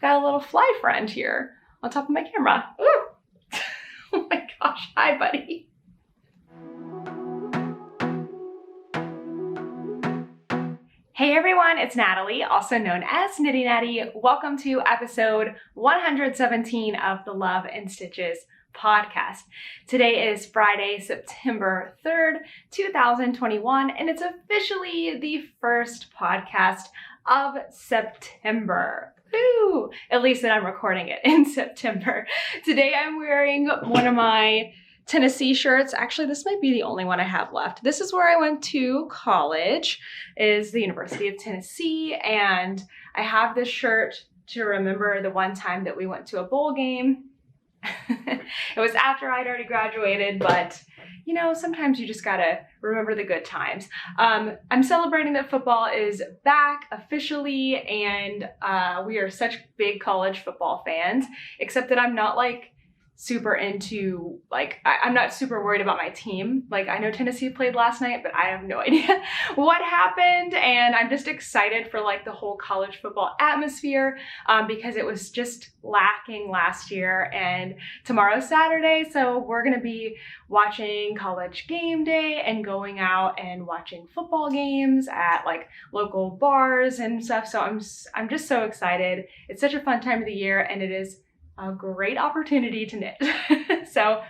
got a little fly friend here on top of my camera. Ooh. Oh my gosh, hi buddy. Hey everyone, it's Natalie, also known as Knitty Natty. Welcome to episode 117 of the Love and Stitches podcast. Today is Friday, September 3rd, 2021, and it's officially the first podcast of September. Woo! At least that I'm recording it in September. Today I'm wearing one of my Tennessee shirts. Actually, this might be the only one I have left. This is where I went to college, is the University of Tennessee, and I have this shirt to remember the one time that we went to a bowl game. It was after I'd already graduated, but you know, sometimes you just gotta remember the good times. I'm celebrating that football is back officially, and we are such big college football fans, except that I'm not like super into, like, I'm not super worried about my team. Like, I know Tennessee played last night, but I have no idea what happened, and I'm just excited for like the whole college football atmosphere because it was just lacking last year. And tomorrow's Saturday, so we're gonna be watching college game day and going out and watching football games at like local bars and stuff. So I'm just so excited. It's such a fun time of the year, and it is a great opportunity to knit. So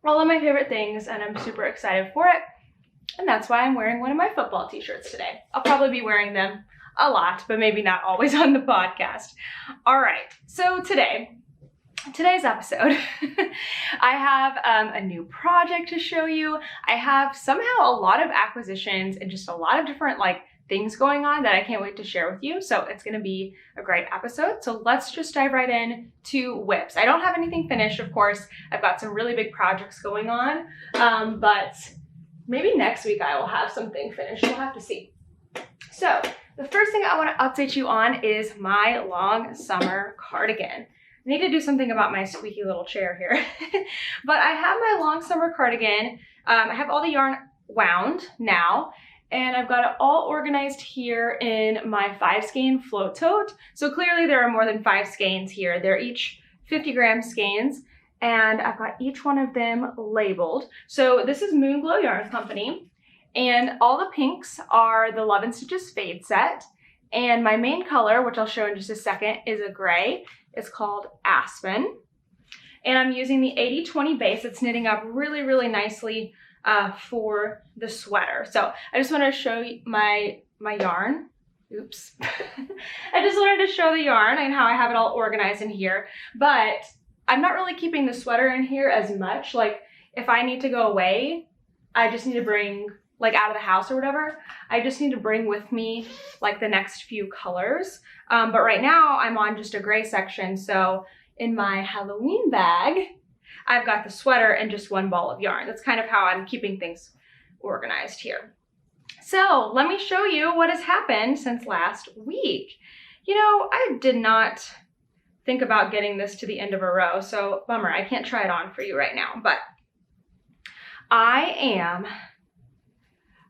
all of my favorite things, and I'm super excited for it. And that's why I'm wearing one of my football t-shirts today. I'll probably be wearing them a lot, but maybe not always on the podcast. All right, so today's episode, I have a new project to show you. I have somehow a lot of acquisitions and just a lot of different like things going on that I can't wait to share with you. So it's gonna be a great episode. So let's just dive right in to whips. I don't have anything finished, of course. I've got some really big projects going on, but maybe next week I will have something finished. We'll have to see. So the first thing I wanna update you on is my long summer cardigan. I need to do something about my squeaky little chair here. But I have my long summer cardigan. I have all the yarn wound now, and I've got it all organized here in my 5 skein float tote. So clearly there are more than 5 skeins here. They're each 50-gram skeins, and I've got each one of them labeled. So this is Moonglow Yarn Company, and all the pinks are the Love and Stitches Fade set. And my main color, which I'll show in just a second, is a gray. It's called Aspen. And I'm using the 80-20 base. It's knitting up really, really nicely for the sweater. So I just want to show you my yarn. Oops. I just wanted to show the yarn and how I have it all organized in here, but I'm not really keeping the sweater in here as much. Like if I need to go away, I just need to bring, like out of the house or whatever, I just need to bring with me like the next few colors. But right now I'm on just a gray section. So in my Halloween bag, I've got the sweater and just one ball of yarn. That's kind of how I'm keeping things organized here. So let me show you what has happened since last week. You know, I did not think about getting this to the end of a row, so bummer, I can't try it on for you right now, but I am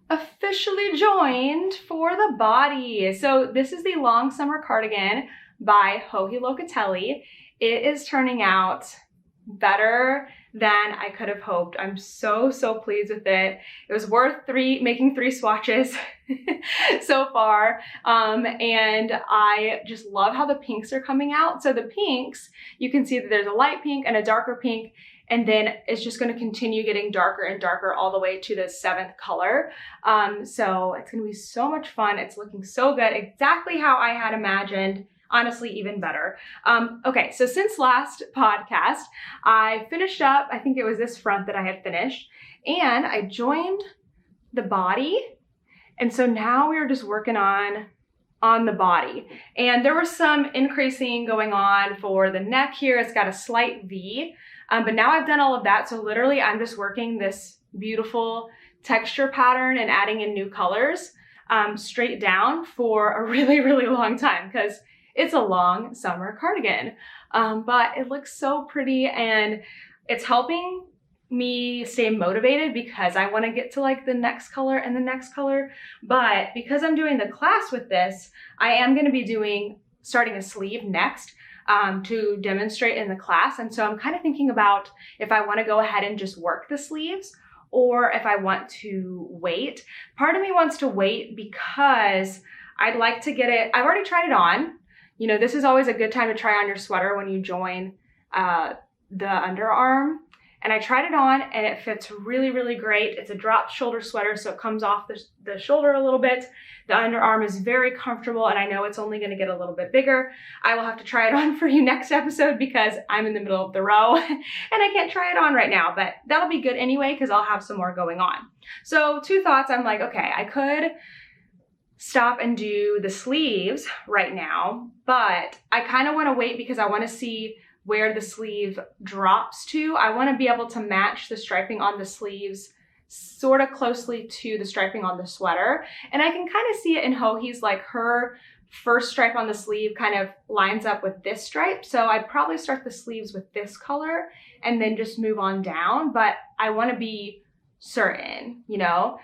officially joined for the body. So this is the long summer cardigan by Joji Locatelli. It is turning out better than I could have hoped. I'm so pleased with it. It was worth making 3 swatches so far. And I just love how the pinks are coming out. So the pinks, you can see that there's a light pink and a darker pink, and then it's just going to continue getting darker and darker all the way to the 7th color. So it's going to be so much fun. It's looking so good, exactly how I had imagined. Honestly, even better. Okay, so since last podcast, I finished up, I think it was this front that I had finished, and I joined the body. And so now we are just working on the body. And there was some increasing going on for the neck here. It's got a slight V, but now I've done all of that. So literally I'm just working this beautiful texture pattern and adding in new colors straight down for a really long time, because it's a long summer cardigan, but it looks so pretty, and it's helping me stay motivated because I want to get to like the next color and the next color. But because I'm doing the class with this, I am going to be doing starting a sleeve next to demonstrate in the class. And so I'm kind of thinking about if I want to go ahead and just work the sleeves or if I want to wait. Part of me wants to wait because I'd like to get it, I've already tried it on. You know, this is always a good time to try on your sweater when you join the underarm. And I tried it on and it fits really, really great. It's a drop shoulder sweater, so it comes off the shoulder a little bit. The underarm is very comfortable, and I know it's only gonna get a little bit bigger. I will have to try it on for you next episode because I'm in the middle of the row and I can't try it on right now, but that'll be good anyway because I'll have some more going on. So 2 thoughts, I'm like, okay, I could stop and do the sleeves right now, but I kind of wanna wait because I wanna see where the sleeve drops to. I want to be able to match the striping on the sleeves sort of closely to the striping on the sweater. And I can kind of see it in Hohi's, like her first stripe on the sleeve kind of lines up with this stripe. So I'd probably start the sleeves with this color and then just move on down, but I want to be certain, you know?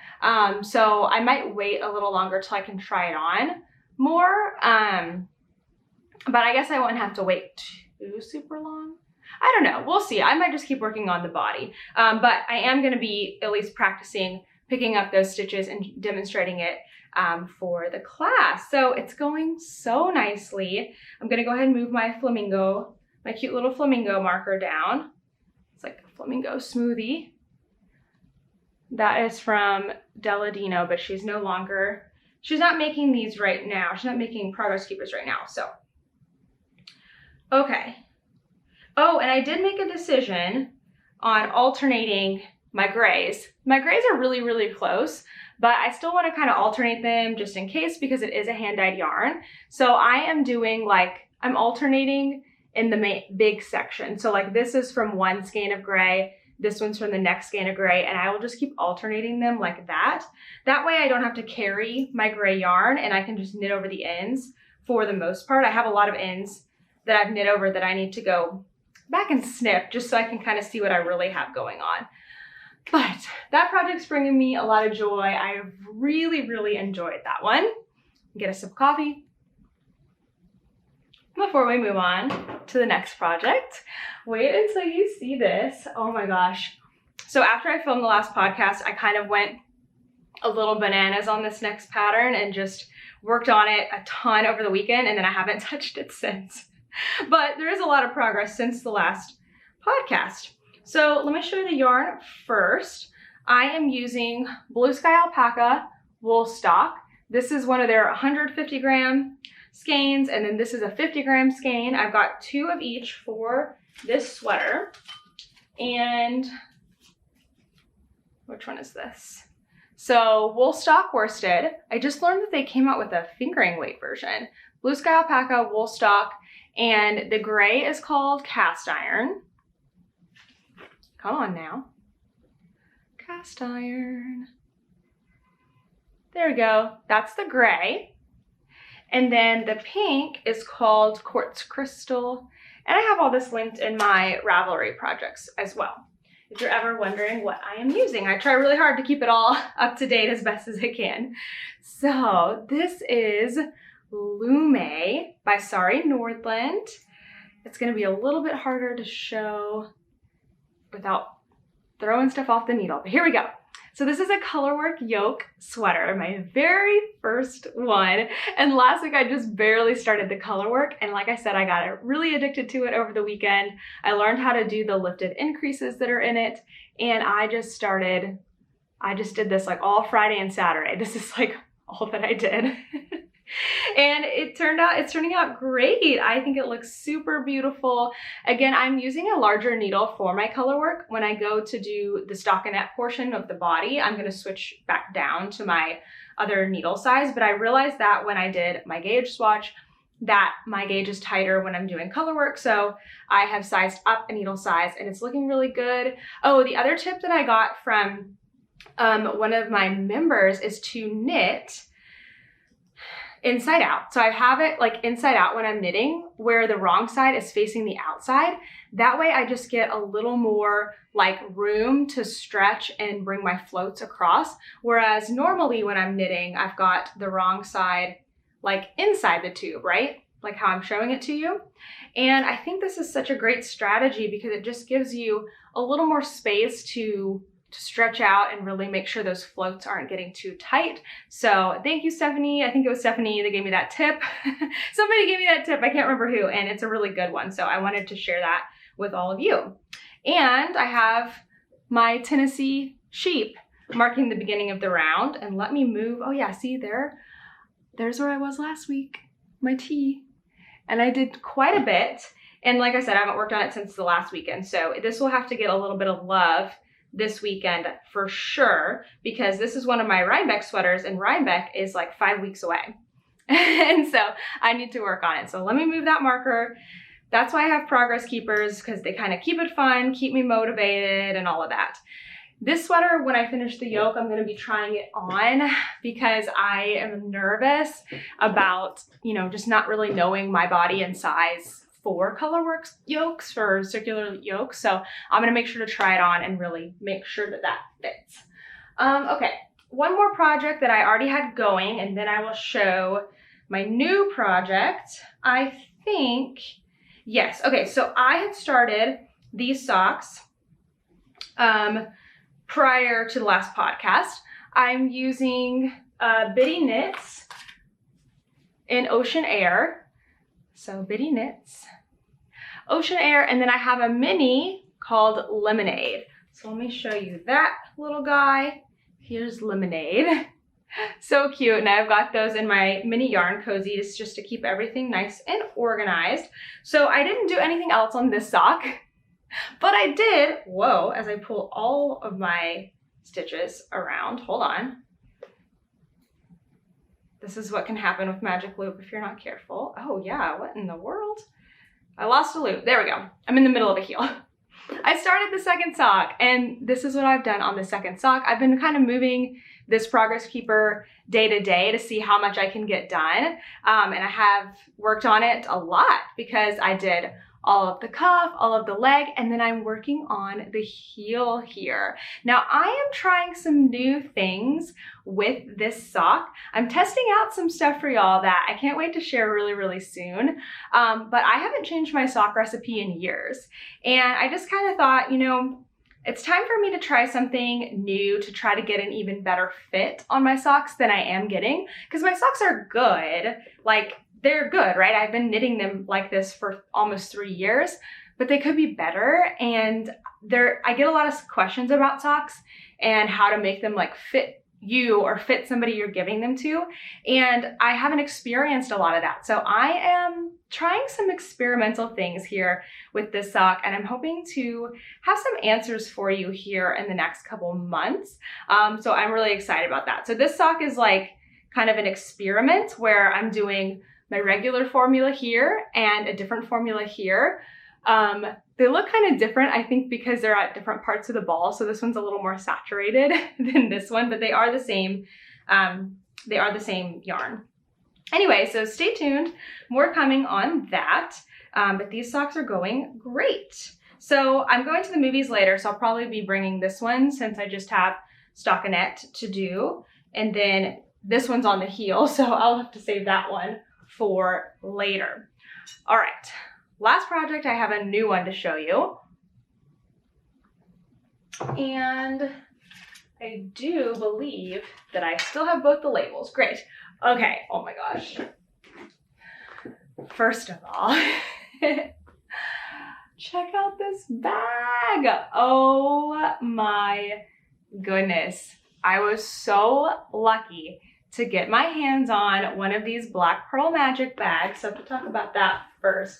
So I might wait a little longer till I can try it on more. But I guess I won't have to wait too super long. I don't know, we'll see. I might just keep working on the body. But I am gonna be at least practicing picking up those stitches and demonstrating it for the class. So it's going so nicely. I'm gonna go ahead and move my flamingo, my cute little flamingo marker down. It's like a flamingo smoothie. That is from Deladino, but she's not making these right now. She's not making progress keepers right now, so. Okay. Oh, and I did make a decision on alternating my grays. My grays are really, really close, but I still want to kind of alternate them just in case because it is a hand-dyed yarn. So I am doing I'm alternating in the big section. So like this is from one skein of gray, this one's from the next skein of gray, and I will just keep alternating them like that. That way I don't have to carry my gray yarn and I can just knit over the ends for the most part. I have a lot of ends that I've knit over that I need to go back and snip just so I can kind of see what I really have going on. But that project's bringing me a lot of joy. I really, really enjoyed that one. Get a sip of coffee before we move on to the next project. Wait until you see this. Oh my gosh. So after I filmed the last podcast, I kind of went a little bananas on this next pattern and just worked on it a ton over the weekend, and then I haven't touched it since. But there is a lot of progress since the last podcast. So let me show you the yarn first. I am using Blue Sky Alpaca wool stock. This is one of their 150 gram skeins, and then this is a 50 gram skein. I've got 2 of each for this sweater. And which one is this? So wool stock worsted. I just learned that they came out with a fingering weight version. Blue Sky Alpaca wool stock. And the gray is called cast iron. Come on now. Cast iron. There we go. That's the gray. And then the pink is called quartz crystal. And I have all this linked in my Ravelry projects as well, if you're ever wondering what I am using. I try really hard to keep it all up to date as best as I can. So this is Lume by Sari Nordland. It's going to be a little bit harder to show without throwing stuff off the needle, but here we go. So this is a colorwork yoke sweater, my very first one. And last week I just barely started the colorwork. And like I said, I got really addicted to it over the weekend. I learned how to do the lifted increases that are in it. And I just did this like all Friday and Saturday. This is like all that I did. And it's turning out great. I think it looks super beautiful. Again, I'm using a larger needle for my color work. When I go to do the stockinette portion of the body, I'm going to switch back down to my other needle size. But I realized that when I did my gauge swatch, that my gauge is tighter when I'm doing color work. So I have sized up a needle size and it's looking really good. Oh, the other tip that I got from one of my members is to knit inside out. So I have it like inside out when I'm knitting, where the wrong side is facing the outside. That way I just get a little more like room to stretch and bring my floats across. Whereas normally when I'm knitting, I've got the wrong side like inside the tube, right? like how I'm showing it to you. And I think this is such a great strategy because it just gives you a little more space to stretch out and really make sure those floats aren't getting too tight. So thank you, Stephanie. I think it was Stephanie that gave me that tip. Somebody gave me that tip, I can't remember who, and it's a really good one. So I wanted to share that with all of you. And I have my Tennessee sheep marking the beginning of the round. And let me move, oh yeah, see there's where I was last week, my T. And I did quite a bit. And like I said, I haven't worked on it since the last weekend. So this will have to get a little bit of love this weekend for sure, because this is one of my Rhinebeck sweaters and Rhinebeck is like 5 weeks away. And so I need to work on it. So let me move that marker. That's why I have progress keepers, because they kind of keep it fun, keep me motivated and all of that. This sweater, when I finish the yoke, I'm gonna be trying it on because I am nervous about, you know, just not really knowing my body and size for colorworks yokes, for circular yokes. So I'm gonna make sure to try it on and really make sure that that fits. Okay, one more project that I already had going, and then I will show my new project. I think, yes, okay, so I had started these socks prior to the last podcast. I'm using Bitty Knits in Ocean Air. So Bitty Knits, Ocean Air, and then I have a mini called Lemonade. So let me show you that little guy. Here's Lemonade. So cute, and I've got those in my mini yarn cozies just to keep everything nice and organized. So I didn't do anything else on this sock, but I did, whoa, as I pull all of my stitches around, hold on. This is what can happen with magic loop if you're not careful. Oh yeah, what in the world? I lost a loop, there we go. I'm in the middle of a heel. I started the second sock, and this is what I've done on the second sock. I've been kind of moving this progress keeper day to day to see how much I can get done. And I have worked on it a lot because I did all of the cuff, all of the leg, and then I'm working on the heel here. Now I am trying some new things with this sock. I'm testing out some stuff for y'all that I can't wait to share really, really soon. But I haven't changed my sock recipe in years. And I just kind of thought, you know, it's time for me to try something new to try to get an even better fit on my socks than I am getting, because my socks are good. Like, they're good, right? I've been knitting them like this for almost 3 years, but they could be better. And I get a lot of questions about socks and how to make them like fit you or fit somebody you're giving them to. And I haven't experienced a lot of that. So I am trying some experimental things here with this sock, and I'm hoping to have some answers for you here in the next couple months. So I'm really excited about that. So this sock is like kind of an experiment where I'm doing my regular formula here and a different formula here. They look kind of different, I think, because they're at different parts of the ball. So this one's a little more saturated than this one, but they are the same. They are the same yarn. Anyway, so stay tuned. More coming on that. But these socks are going great. So I'm going to the movies later, so I'll probably be bringing this one since I just have stockinette to do. And then this one's on the heel, so I'll have to save that one for later. All right, last project, I have a new one to show you. And I do believe that I still have both the labels. Great. Okay, oh my gosh. First of all, check out this bag. Oh my goodness. I was so lucky to get my hands on one of these Black Pearl Magic bags. So to talk about that first.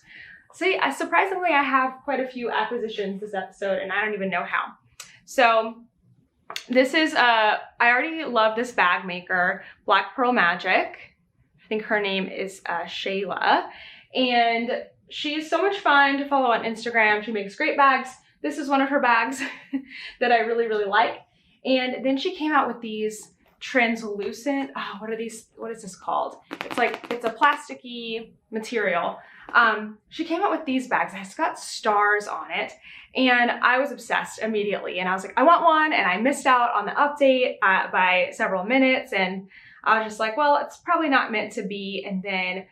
See, surprisingly, I have quite a few acquisitions this episode, and I don't even know how. So this is, I already love this bag maker, Black Pearl Magic. I think her name is Shayla. And she's so much fun to follow on Instagram. She makes great bags. This is one of her bags that I really, really like. And then she came out with these translucent, oh, what are these, what is this called? It's like, it's a plasticky material. She came out with these bags. It's got stars on it. And I was obsessed immediately. And I was like, I want one. And I missed out on the update by several minutes. And I was just like, well, it's probably not meant to be. And then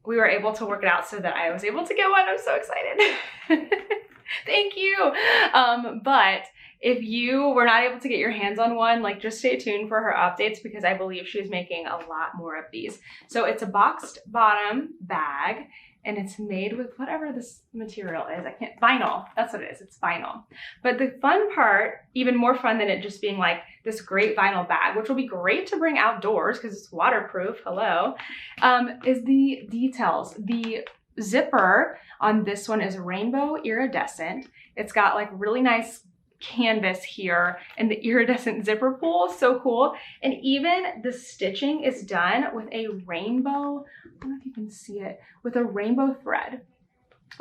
we were able to work it out so that I was able to get one. I'm so excited. Thank you. But if you were not able to get your hands on one, like just stay tuned for her updates because I believe she's making a lot more of these. So it's a boxed bottom bag and it's made with whatever this material is. Vinyl, that's what it is, it's vinyl. But the fun part, even more fun than it just being like this great vinyl bag, which will be great to bring outdoors because it's waterproof, hello, is the details. The zipper on this one is rainbow iridescent. It's got like really nice canvas here and the iridescent zipper pull, so cool. And even the stitching is done with a rainbow, I don't know if you can see it, with a rainbow thread.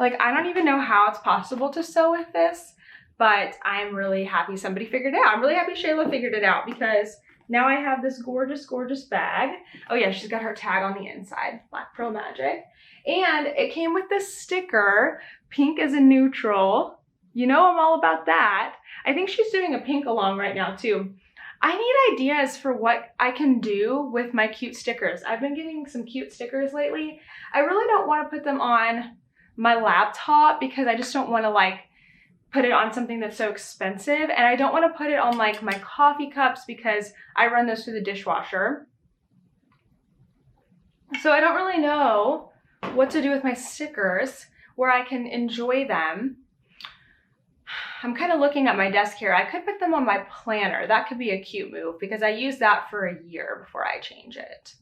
Like, I don't even know how it's possible to sew with this, but I'm really happy somebody figured it out. I'm really happy Shayla figured it out because now I have this gorgeous, gorgeous bag. Oh yeah, she's got her tag on the inside, Black Pearl Magic. And it came with this sticker, pink is a neutral. You know I'm all about that. I think she's doing a pink along right now too. I need ideas for what I can do with my cute stickers. I've been getting some cute stickers lately. I really don't want to put them on my laptop because I just don't want to like put it on something that's so expensive. And I don't want to put it on like my coffee cups because I run those through the dishwasher. So I don't really know what to do with my stickers where I can enjoy them. I'm kind of looking at my desk here. I could put them on my planner. That could be a cute move because I used that for a year before I change it.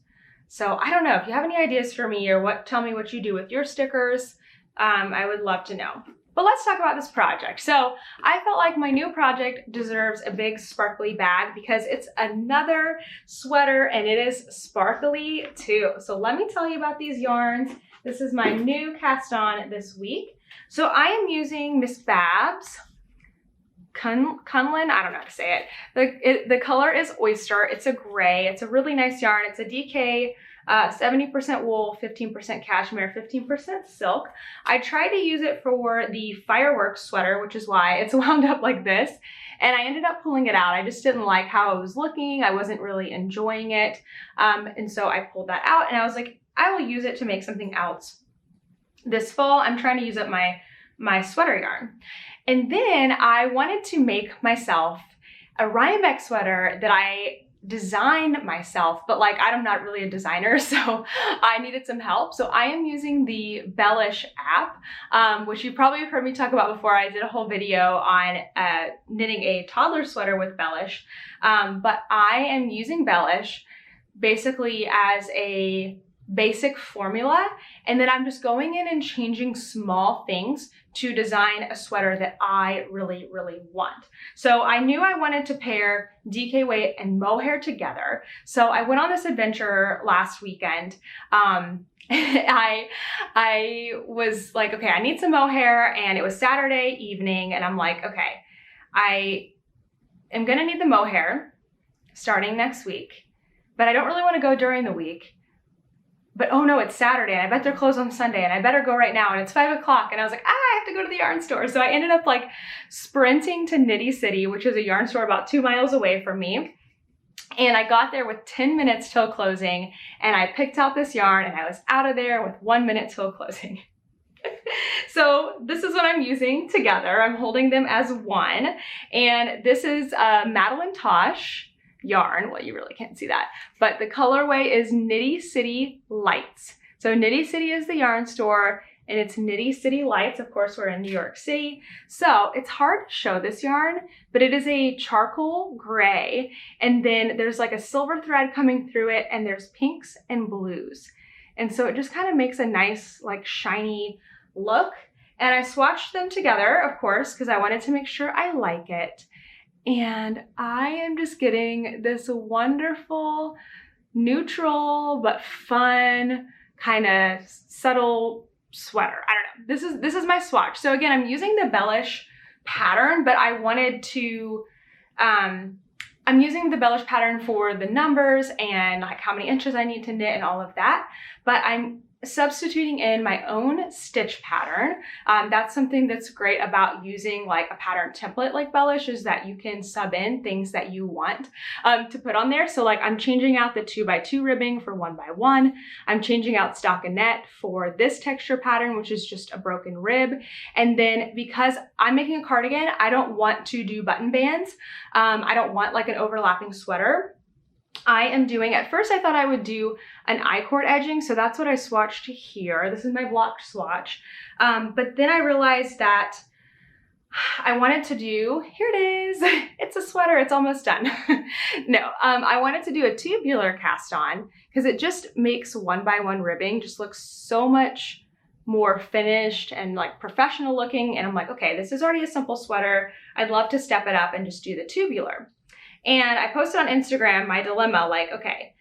So I don't know if you have any ideas for me or tell me what you do with your stickers. I would love to know. But let's talk about this project. So I felt like my new project deserves a big sparkly bag because it's another sweater and it is sparkly too. So let me tell you about these yarns. This is my new cast on this week. So I am using Miss Babs Cunlin, I don't know how to say it. The color is Oyster. It's a gray. It's a really nice yarn. It's a DK, 70% wool, 15% cashmere, 15% silk. I tried to use it for the fireworks sweater, which is why it's wound up like this. And I ended up pulling it out. I just didn't like how it was looking. I wasn't really enjoying it. And so I pulled that out and I was like, I will use it to make something else. This fall, I'm trying to use up my sweater yarn. And then I wanted to make myself a Rhinebeck sweater that I designed myself, but like I'm not really a designer, so I needed some help. So I am using the Bellish app, which you probably have heard me talk about before. I did a whole video on knitting a toddler sweater with Bellish, but I am using Bellish basically as a basic formula, and then I'm just going in and changing small things to design a sweater that I really, really want. So I knew I wanted to pair DK weight and mohair together. So I went on this adventure last weekend. I was like, okay, I need some mohair, and it was Saturday evening, and I'm like, okay, I am gonna need the mohair starting next week, but I don't really wanna go during the week. But oh no, it's Saturday and I bet they're closed on Sunday and I better go right now and it's 5 o'clock. And I was like, I have to go to the yarn store. So I ended up like sprinting to Knitty City, which is a yarn store about 2 miles away from me. And I got there with 10 minutes till closing and I picked out this yarn and I was out of there with 1 minute till closing. So this is what I'm using together. I'm holding them as one. And this is Madeline Tosh yarn. Well, you really can't see that, but the colorway is Knitty City Lights. So Knitty City is the yarn store and it's Knitty City Lights. Of course, we're in New York City. So it's hard to show this yarn, but it is a charcoal gray. And then there's like a silver thread coming through it and there's pinks and blues. And so it just kind of makes a nice like shiny look. And I swatched them together, of course, because I wanted to make sure I like it. And I am just getting this wonderful, neutral, but fun, kind of subtle sweater. I don't know. This is my swatch. So again, I'm using the Bellish pattern, but I wanted to, I'm using the Bellish pattern for the numbers and like how many inches I need to knit and all of that. But I'm substituting in my own stitch pattern. That's something that's great about using like a pattern template like Bellish, is that you can sub in things that you want to put on there. So like I'm changing out the 2x2 ribbing for 1x1. I'm changing out stockinette for this texture pattern, which is just a broken rib. And then because I'm making a cardigan, I don't want to do button bands. I don't want like an overlapping sweater. I am doing, at first I thought I would do an I-cord edging, so that's what I swatched here. This is my blocked swatch. But then I realized that I wanted to do, here it is, it's a sweater, it's almost done. No, I wanted to do a tubular cast on because it just makes 1x1 ribbing just look so much more finished and like professional looking. And I'm like, okay, this is already a simple sweater. I'd love to step it up and just do the tubular. And I posted on Instagram my dilemma, like, okay,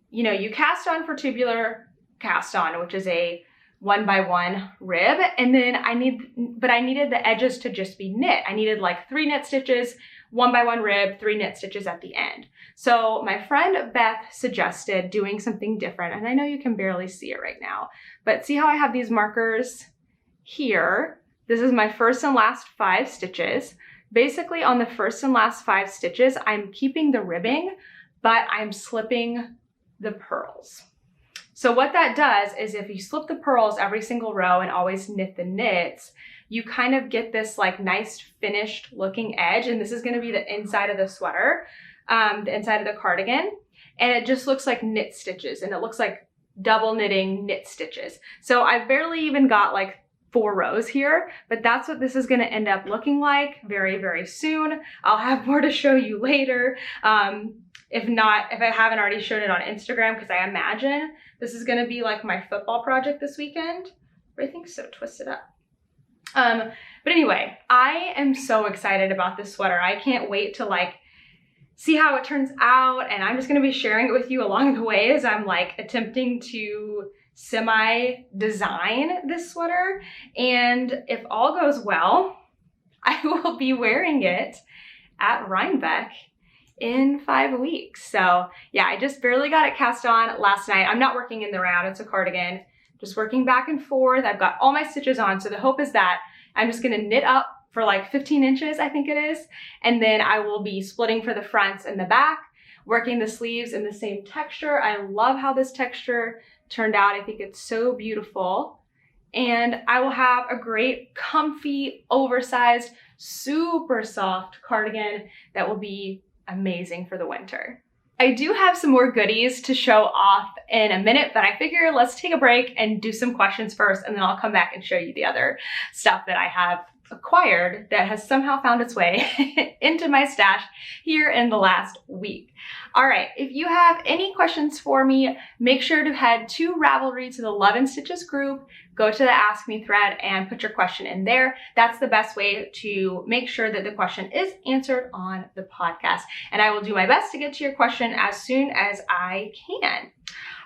you know, you cast on for tubular cast on, which is a 1x1 rib. And then I needed the edges to just be knit. I needed like 3 knit stitches, 1x1 rib, 3 knit stitches at the end. So my friend Beth suggested doing something different. And I know you can barely see it right now, but see how I have these markers here? This is my first and last 5 stitches. Basically on the first and last 5 stitches, I'm keeping the ribbing, but I'm slipping the purls. So what that does is if you slip the purls every single row and always knit the knits, you kind of get this like nice finished looking edge. And this is gonna be the inside of the sweater, the inside of the cardigan. And it just looks like knit stitches, and it looks like double knitting knit stitches. So I barely even got like 4 rows here, but that's what this is going to end up looking like very, very soon. I'll have more to show you later. If I haven't already shown it on Instagram, because I imagine this is going to be like my football project this weekend. Everything's so twisted up. But anyway, I am so excited about this sweater. I can't wait to like see how it turns out. And I'm just going to be sharing it with you along the way as I'm like attempting to semi-design this sweater. And if all goes well, I will be wearing it at Rhinebeck in 5 weeks. So yeah, I just barely got it cast on last night. I'm not working in the round, it's a cardigan, just working back and forth. I've got all my stitches on. So the hope is that I'm just gonna knit up for like 15 inches, I think it is. And then I will be splitting for the fronts and the back, working the sleeves in the same texture. I love how this texture turned out. I think it's so beautiful. And I will have a great, comfy, oversized, super soft cardigan that will be amazing for the winter. I do have some more goodies to show off in a minute, but I figure let's take a break and do some questions first, and then I'll come back and show you the other stuff that I have acquired that has somehow found its way into my stash here in the last week. All right, if you have any questions for me, make sure to head to Ravelry to the Love and Stitches group, go to the Ask Me thread and put your question in there. That's the best way to make sure that the question is answered on the podcast. And I will do my best to get to your question as soon as I can.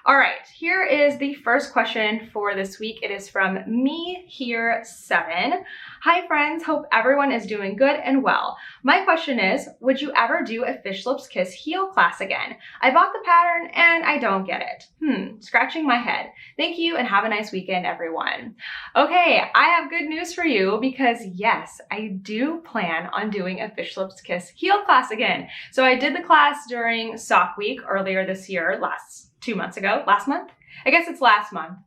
All right, here is the first question for this week. It is from Me Here 7. Hi friends, hope everyone is doing good and well. My question is, would you ever do a Fish Lips Kiss heel class again? I bought the pattern and I don't get it. Scratching my head. Thank you and have a nice weekend, everyone. Okay, I have good news for you because yes, I do plan on doing a Fish Lips Kiss heel class again. So I did the class during Sock Week earlier this year, last month? I guess it's last month,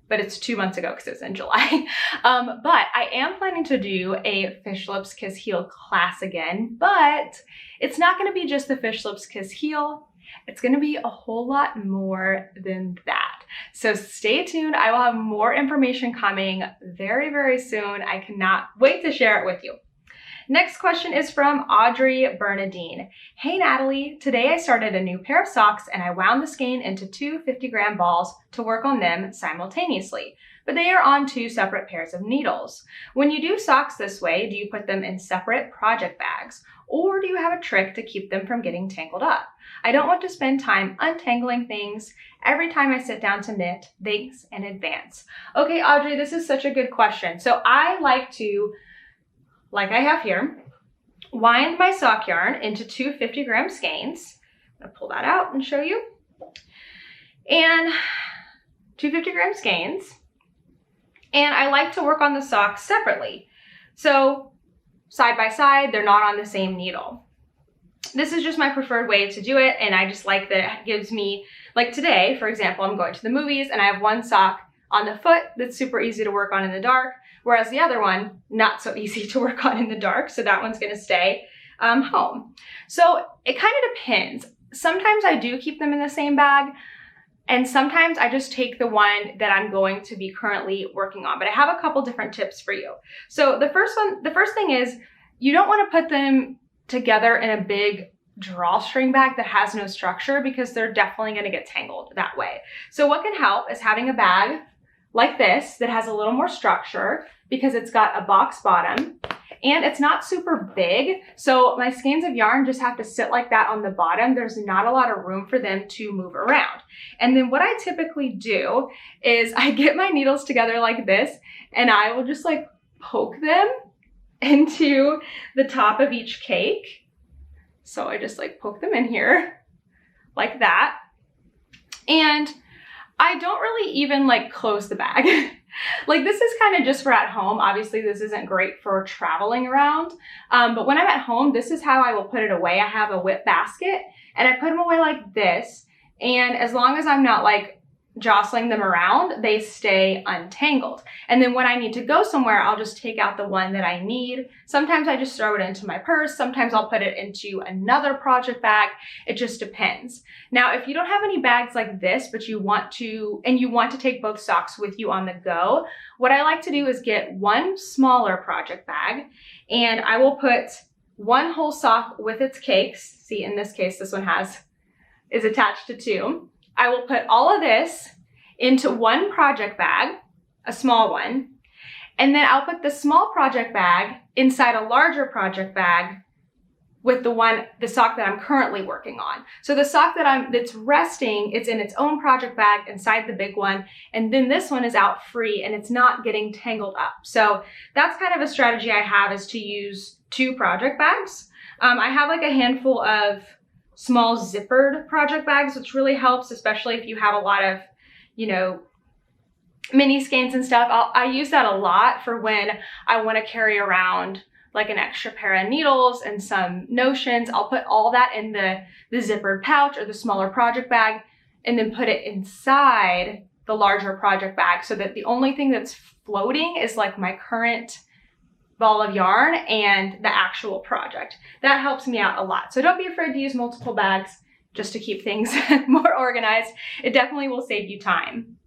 but it's 2 months ago because it's in July. But I am planning to do a Fish Lips Kiss heel class again, but it's not gonna be just the Fish Lips Kiss heel. It's gonna be a whole lot more than that. So stay tuned. I will have more information coming very, very soon. I cannot wait to share it with you. Next question is from Audrey Bernadine. Hey Natalie, today I started a new pair of socks and I wound the skein into 2 50-gram balls to work on them simultaneously, but they are on 2 separate pairs of needles. When you do socks this way, do you put them in separate project bags, or do you have a trick to keep them from getting tangled up? I don't want to spend time untangling things every time I sit down to knit. Thanks in advance. Okay, Audrey, this is such a good question. So I like to, like I have here, wind my sock yarn into 2 50-gram skeins. I'm gonna pull that out and show you. And 250 gram skeins. And I like to work on the socks separately. So side by side, they're not on the same needle. This is just my preferred way to do it, and I just like that it gives me, like today, for example, I'm going to the movies and I have one sock on the foot that's super easy to work on in the dark, whereas the other one, not so easy to work on in the dark, so that one's gonna stay home. So it kind of depends. Sometimes I do keep them in the same bag, and sometimes I just take the one that I'm going to be currently working on, but I have a couple different tips for you. So the first thing is, you don't wanna put them together in a big drawstring bag that has no structure, because they're definitely gonna get tangled that way. So what can help is having a bag like this that has a little more structure, because it's got a box bottom and it's not super big. So my skeins of yarn just have to sit like that on the bottom. There's not a lot of room for them to move around. And then what I typically do is I get my needles together like this, and I will just like poke them into the top of each cake. So I just like poke them in here like that. And I don't really even like close the bag. Like this is kind of just for at home. Obviously this isn't great for traveling around. But when I'm at home, this is how I will put it away. I have a whip basket and I put them away like this. And as long as I'm not like jostling them around, they stay untangled. And then when I need to go somewhere, I'll just take out the one that I need. Sometimes I just throw it into my purse. Sometimes I'll put it into another project bag. It just depends. Now, if you don't have any bags like this, but you want to take both socks with you on the go, what I like to do is get one smaller project bag, and I will put one whole sock with its cakes. See, in this case, this one is attached to two. I will put all of this into one project bag, a small one, and then I'll put the small project bag inside a larger project bag with the sock that I'm currently working on. So the sock that's resting, it's in its own project bag inside the big one, and then this one is out free and it's not getting tangled up. So that's kind of a strategy I have, is to use two project bags. I have like a handful of small zippered project bags, which really helps, especially if you have a lot of, mini skeins and stuff. I use that a lot for when I want to carry around like an extra pair of needles and some notions. I'll put all that in the zippered pouch or the smaller project bag, and then put it inside the larger project bag, so that the only thing that's floating is like my current ball of yarn and the actual project. That helps me out a lot. So don't be afraid to use multiple bags just to keep things more organized. It definitely will save you time.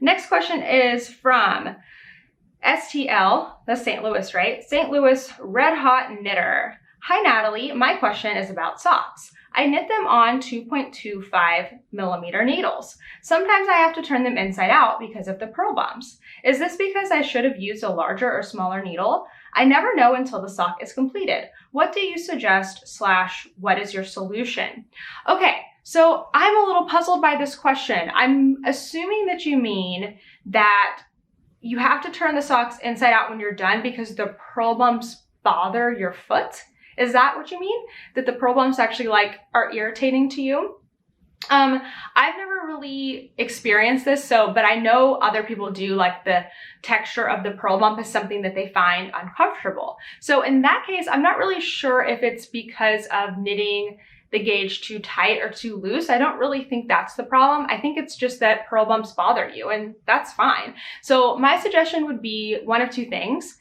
Next question is from STL, that's St. Louis, right? St. Louis Red Hot Knitter. Hi Natalie, my question is about socks. I knit them on 2.25 millimeter needles. Sometimes I have to turn them inside out because of the purl bumps. Is this because I should have used a larger or smaller needle? I never know until the sock is completed. What do you suggest / what is your solution? Okay, so I'm a little puzzled by this question. I'm assuming that you mean that you have to turn the socks inside out when you're done because the purl bumps bother your foot. Is that what you mean? That the purl bumps actually are irritating to you? I've never really experienced this, but I know other people do. Like the texture of the purl bump is something that they find uncomfortable. So in that case, I'm not really sure if it's because of knitting the gauge too tight or too loose. I don't really think that's the problem. I think it's just that purl bumps bother you, and that's fine. So my suggestion would be one of two things.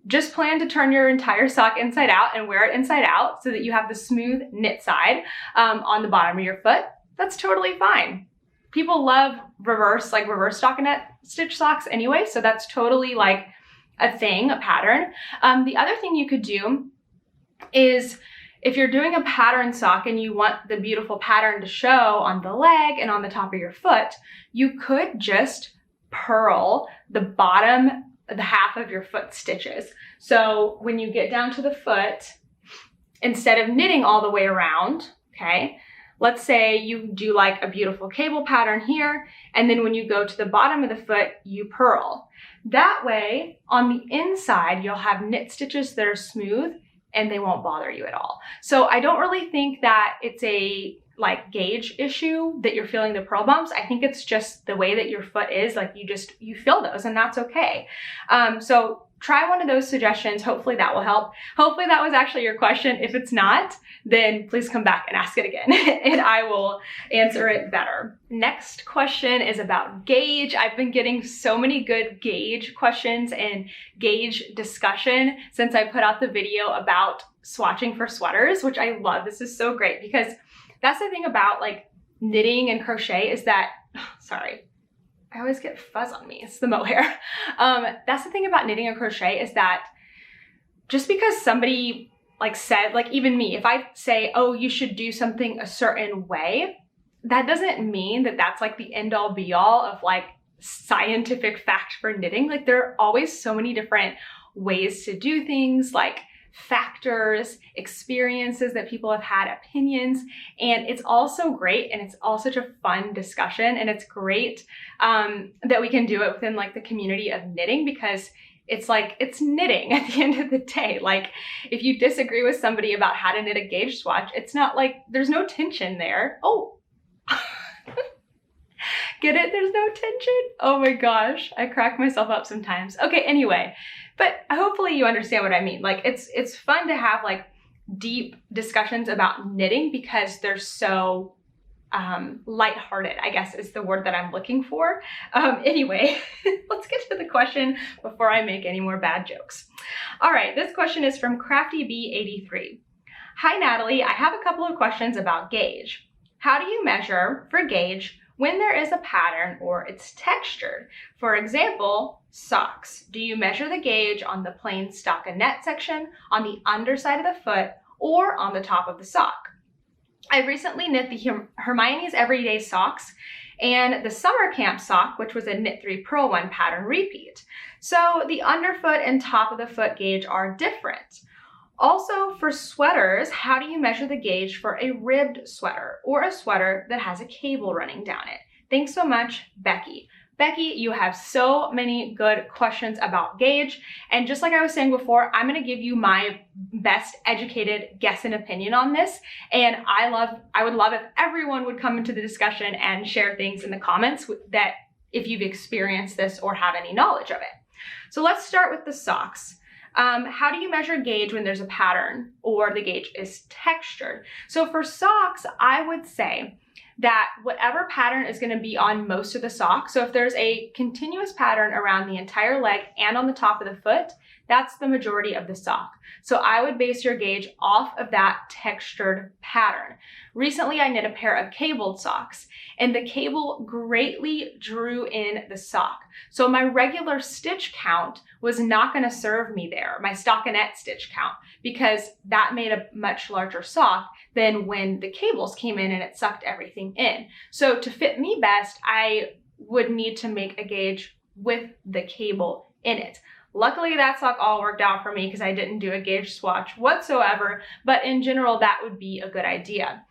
Just plan to turn your entire sock inside out and wear it inside out so that you have the smooth knit side on the bottom of your foot. That's totally fine. People love reverse stockinette stitch socks anyway, so that's totally like a thing, a pattern. The other thing you could do is, if you're doing a pattern sock and you want the beautiful pattern to show on the leg and on the top of your foot, you could just purl the bottom, the half of your foot stitches. So when you get down to the foot, instead of knitting all the way around, okay, let's say you do like a beautiful cable pattern here, and then when you go to the bottom of the foot, you purl. That way, on the inside, you'll have knit stitches that are smooth and they won't bother you at all. So I don't really think that it's like gauge issue that you're feeling the purl bumps. I think it's just the way that your foot is, like you feel those, and that's okay. So try one of those suggestions. Hopefully that will help. Hopefully that was actually your question. If it's not, then please come back and ask it again and I will answer it better. Next question is about gauge. I've been getting so many good gauge questions and gauge discussion since I put out the video about swatching for sweaters, which I love. This is so great because that's the thing about like knitting and crochet is that, sorry, I always get fuzz on me. It's the mohair. That's the thing about knitting and crochet is that just because somebody like said, like even me, if I say, oh, you should do something a certain way, that doesn't mean that that's like the end all be all of like scientific fact for knitting. Like there are always so many different ways to do things, like factors, experiences that people have had, opinions, and it's all so great and it's all such a fun discussion, and it's great that we can do it within like the community of knitting because it's like, it's knitting at the end of the day. Like if you disagree with somebody about how to knit a gauge swatch, it's not like, there's no tension there. Oh, get it? There's no tension. Oh my gosh, I crack myself up sometimes. Okay, anyway, but hopefully you understand what I mean. Like it's fun to have like deep discussions about knitting because they're so lighthearted, I guess is the word that I'm looking for. Anyway, let's get to the question before I make any more bad jokes. All right, this question is from CraftyB83. Hi Natalie, I have a couple of questions about gauge. How do you measure for gauge when there is a pattern or it's textured? For example, socks. Do you measure the gauge on the plain stockinette section, on the underside of the foot, or on the top of the sock? I recently knit the Hermione's Everyday Socks and the Summer Camp sock, which was a Knit 3 Purl 1 pattern repeat. So the underfoot and top of the foot gauge are different. Also for sweaters, how do you measure the gauge for a ribbed sweater or a sweater that has a cable running down it? Thanks so much, Becky. Becky, you have so many good questions about gauge. And just like I was saying before, I'm gonna give you my best educated guess and opinion on this. And I would love if everyone would come into the discussion and share things in the comments that if you've experienced this or have any knowledge of it. So let's start with the socks. How do you measure gauge when there's a pattern or the gauge is textured? So for socks, I would say that whatever pattern is going to be on most of the sock, so if there's a continuous pattern around the entire leg and on the top of the foot, that's the majority of the sock. So I would base your gauge off of that textured pattern. Recently, I knit a pair of cabled socks, and the cable greatly drew in the sock. So my regular stitch count was not going to serve me there, my stockinette stitch count, because that made a much larger sock than when the cables came in and it sucked everything in. So to fit me best, I would need to make a gauge with the cable in it. Luckily, that sock all worked out for me because I didn't do a gauge swatch whatsoever, but in general, that would be a good idea.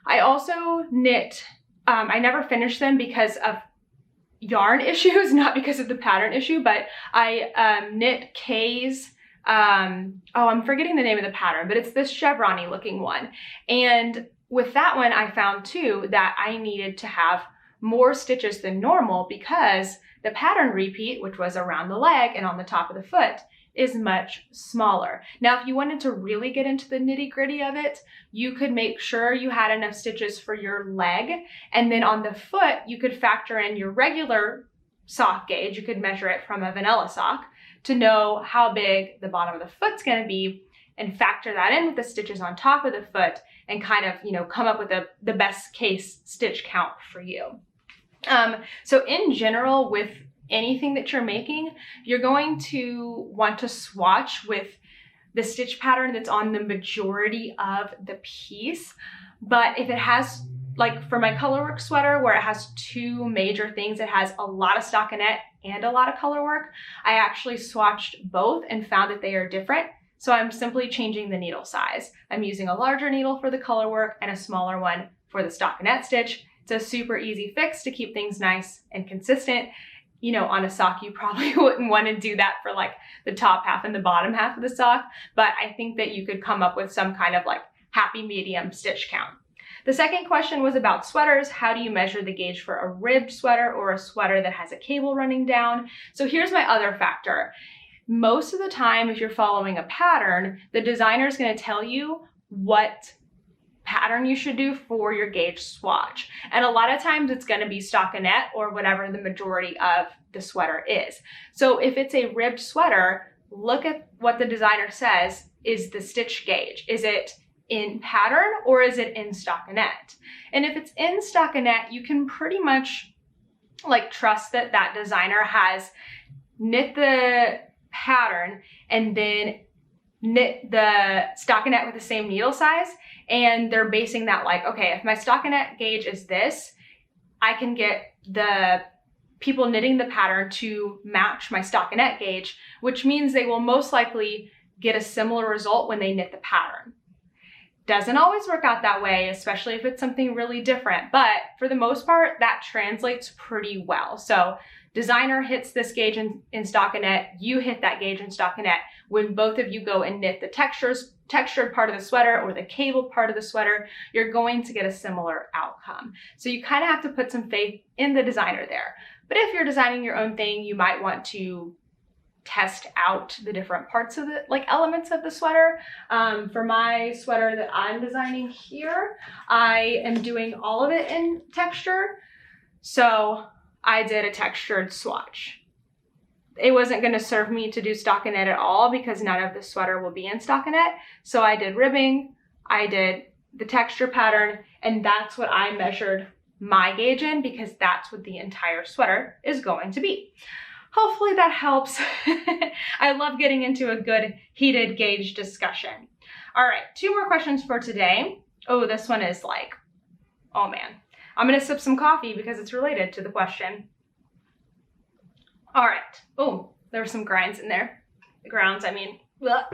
I also knit, I never finished them because of yarn issues, not because of the pattern issue, but I knit Kay's, I'm forgetting the name of the pattern, but it's this chevron-y looking one. And with that one, I found too that I needed to have more stitches than normal because the pattern repeat, which was around the leg and on the top of the foot, is much smaller. Now, if you wanted to really get into the nitty-gritty of it, you could make sure you had enough stitches for your leg, and then on the foot, you could factor in your regular sock gauge. You could measure it from a vanilla sock to know how big the bottom of the foot's gonna be and factor that in with the stitches on top of the foot and kind of, come up with the best case stitch count for you. So in general, with anything that you're making, you're going to want to swatch with the stitch pattern that's on the majority of the piece. But if it has, like for my colorwork sweater where it has two major things, it has a lot of stockinette and a lot of color work, I actually swatched both and found that they are different. So I'm simply changing the needle size. I'm using a larger needle for the color work and a smaller one for the stockinette stitch. It's a super easy fix to keep things nice and consistent. On a sock, you probably wouldn't want to do that for like the top half and the bottom half of the sock, but I think that you could come up with some kind of like happy medium stitch count. The second question was about sweaters. How do you measure the gauge for a ribbed sweater or a sweater that has a cable running down? So here's my other factor. Most of the time, if you're following a pattern, the designer is going to tell you what pattern you should do for your gauge swatch. And a lot of times it's going to be stockinette or whatever the majority of the sweater is. So if it's a ribbed sweater, look at what the designer says is the stitch gauge. Is it in pattern or is it in stockinette? And if it's in stockinette, you can pretty much like trust that that designer has knit the pattern and then knit the stockinette with the same needle size, and they're basing that like, okay, if my stockinette gauge is this, I can get the people knitting the pattern to match my stockinette gauge, which means they will most likely get a similar result when they knit the pattern. Doesn't always work out that way, especially if it's something really different, but for the most part, that translates pretty well. So designer hits this gauge in stockinette, you hit that gauge in stockinette. When both of you go and knit the textured part of the sweater or the cabled part of the sweater, you're going to get a similar outcome. So you kind of have to put some faith in the designer there. But if you're designing your own thing, you might want to test out the different parts of the elements of the sweater. For my sweater that I'm designing here, I am doing all of it in texture. So I did a textured swatch. It wasn't going to serve me to do stockinette at all because none of the sweater will be in stockinette. So I did ribbing, I did the texture pattern, and that's what I measured my gauge in because that's what the entire sweater is going to be. Hopefully that helps. I love getting into a good heated gauge discussion. All right, 2 more questions for today. Oh, this one is like, oh man. I'm gonna sip some coffee because it's related to the question. All right. Oh, there were some grinds in there. The grounds, I mean, bleh.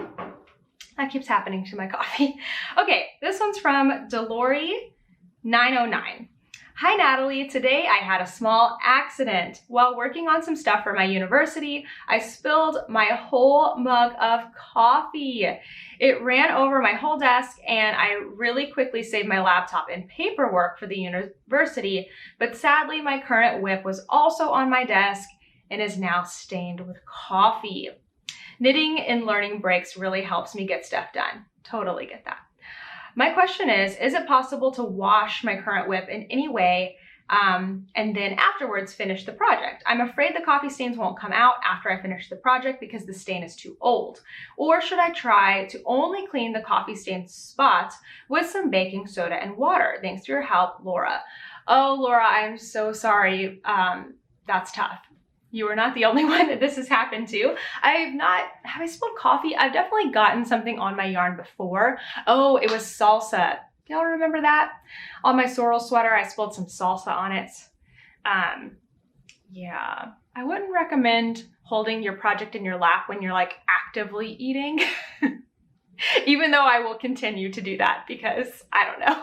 That keeps happening to my coffee. Okay, this one's from Delory909. Hi Natalie, today I had a small accident. While working on some stuff for my university, I spilled my whole mug of coffee. It ran over my whole desk and I really quickly saved my laptop and paperwork for the university, but sadly my current whip was also on my desk and is now stained with coffee. Knitting in learning breaks really helps me get stuff done. Totally get that. My question is it possible to wash my current whip in any way and then afterwards finish the project? I'm afraid the coffee stains won't come out after I finish the project because the stain is too old. Or should I try to only clean the coffee stained spots with some baking soda and water? Thanks for your help, Laura. Oh, Laura, I'm so sorry. That's tough. You are not the only one that this has happened to. Have I spilled coffee? I've definitely gotten something on my yarn before. Oh, it was salsa. Y'all remember that? On my sorrel sweater, I spilled some salsa on it. Yeah, I wouldn't recommend holding your project in your lap when you're like actively eating. Even though I will continue to do that because I don't know,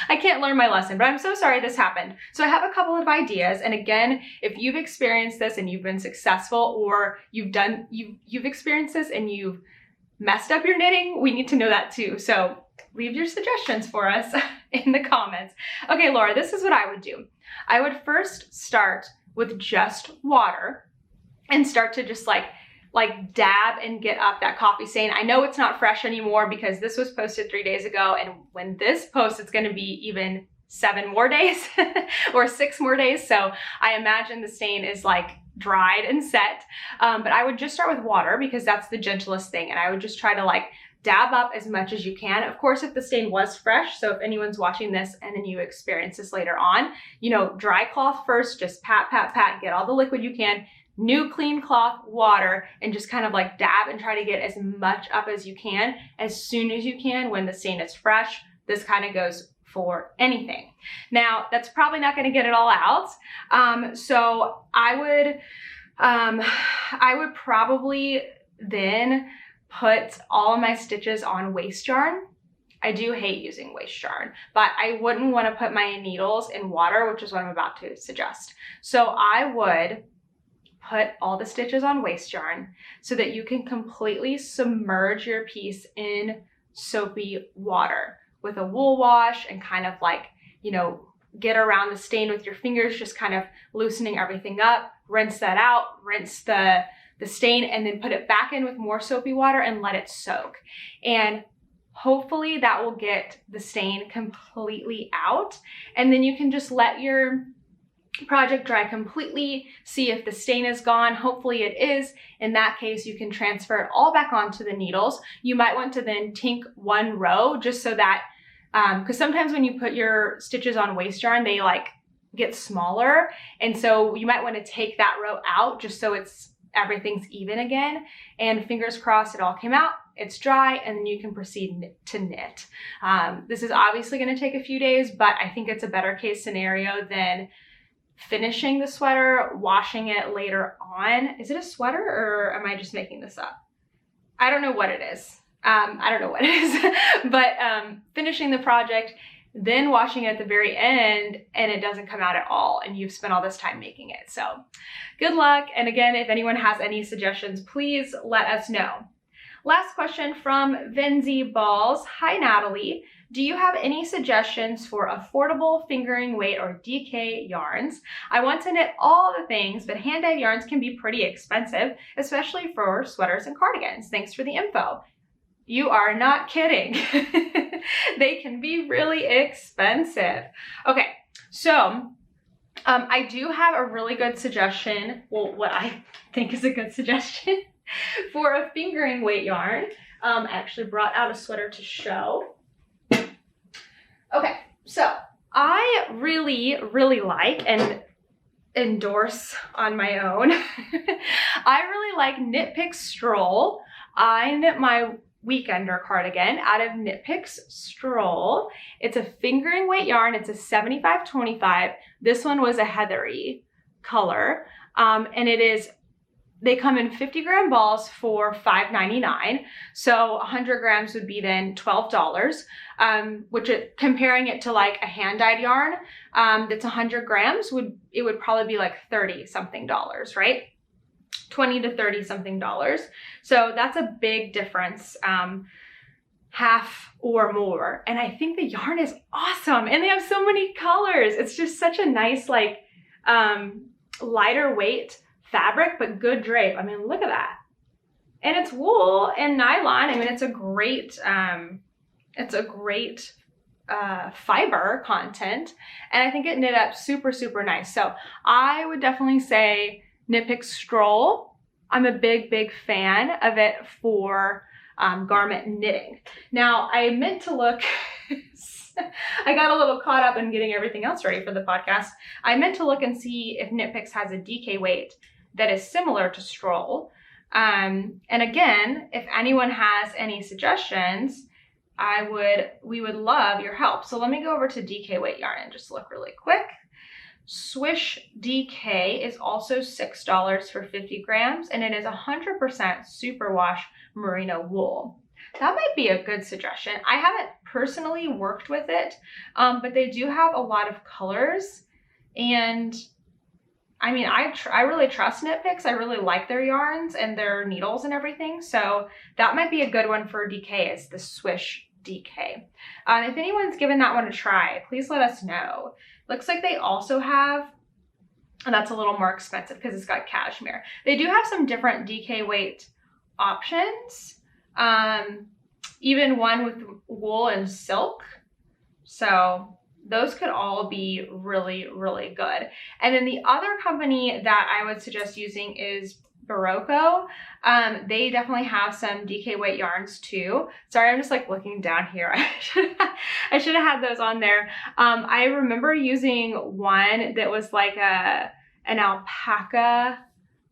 I can't learn my lesson, but I'm so sorry this happened. So I have a couple of ideas. And again, if you've experienced this and you've been successful or you've experienced this and you've messed up your knitting, we need to know that too. So leave your suggestions for us in the comments. Okay, Laura, this is what I would do. I would first start with just water and start to just like dab and get up that coffee stain. I know it's not fresh anymore because this was posted 3 days ago, and when this posts, it's gonna be even 7 more days or 6 more days. So I imagine the stain is like dried and set, but I would just start with water because that's the gentlest thing. And I would just try to like dab up as much as you can. Of course, if the stain was fresh, so if anyone's watching this and then you experience this later on, you know, dry cloth first, just pat, pat, pat, get all the liquid you can. New clean cloth, water, and just kind of like dab and try to get as much up as you can as soon as you can when the stain is fresh. This kind of goes for anything. Now, that's probably not going to get it all out. So I would probably then put all of my stitches on waste yarn. I do hate using waste yarn, but I wouldn't want to put my needles in water, which is what I'm about to suggest. So I would put all the stitches on waste yarn so that you can completely submerge your piece in soapy water. with a wool wash and kind of like, you know, get around the stain with your fingers, just kind of loosening everything up, rinse that out, rinse the stain, and then put it back in with more soapy water and let it soak. And hopefully that will get the stain completely out. And then you can just let your project dry completely, see if the stain is gone. Hopefully it is. In that case, you can transfer it all back onto the needles. You might want to then tink one row just so that, because sometimes when you put your stitches on waste yarn, they like get smaller. And so you might want to take that row out just so everything's even again. And fingers crossed it all came out, it's dry, and then you can proceed to knit. This is obviously going to take a few days, but I think it's a better case scenario than finishing the sweater, washing it later on. Is it a sweater or am I just making this up? I don't know what it is. But finishing the project, then washing it at the very end, and it doesn't come out at all, and you've spent all this time making it. So good luck. And again, if anyone has any suggestions, please let us know. Last question from Vinzi Balls. Hi, Natalie. Do you have any suggestions for affordable fingering weight or DK yarns? I want to knit all the things, but hand-dyed yarns can be pretty expensive, especially for sweaters and cardigans. Thanks for the info. You are not kidding. They can be really expensive. Okay, so I do have a really good suggestion. Well, what I think is a good suggestion for a fingering weight yarn. I actually brought out a sweater to show. Okay, so I really, really like and endorse on my own. I really like Knit Picks Stroll. I knit my Weekender cardigan out of Knit Picks Stroll. It's a fingering weight yarn. It's a 75-25. This one was a heathery color. And they come in 50-gram balls for $5.99. So 100 grams would be then $12, comparing it to like a hand-dyed yarn that's 100 grams, it would probably be like $30-something, right? $20 to $30-something. So that's a big difference, half or more. And I think the yarn is awesome, and they have so many colors. It's just such a nice, like, lighter weight fabric, but good drape. I mean, look at that. And it's wool and nylon. I mean, it's a great fiber content, and I think it knit up super, super nice. So I would definitely say Knit Picks Stroll. I'm a big, big fan of it for garment knitting. Now, I meant to look, I got a little caught up in getting everything else ready for the podcast. I meant to look and see if Knit Picks has a DK weight that is similar to Stroll. And again, if anyone has any suggestions, we would love your help. So let me go over to DK weight yarn and just look really quick. Swish DK is also $6 for 50 grams, and it is 100% superwash merino wool. That might be a good suggestion. I haven't personally worked with it, but they do have a lot of colors, and I mean, I really trust Knit Picks. I really like their yarns and their needles and everything, so that might be a good one for DK, is the Swish DK. If anyone's given that one a try, please let us know. Looks like they also have, and that's a little more expensive because it's got cashmere. They do have some different DK weight options, even one with wool and silk. So those could all be really, really good. And then the other company that I would suggest using is Barocco. They definitely have some DK weight yarns too. Sorry, I'm just like looking down here. I should have had those on there. I remember using one that was like an alpaca,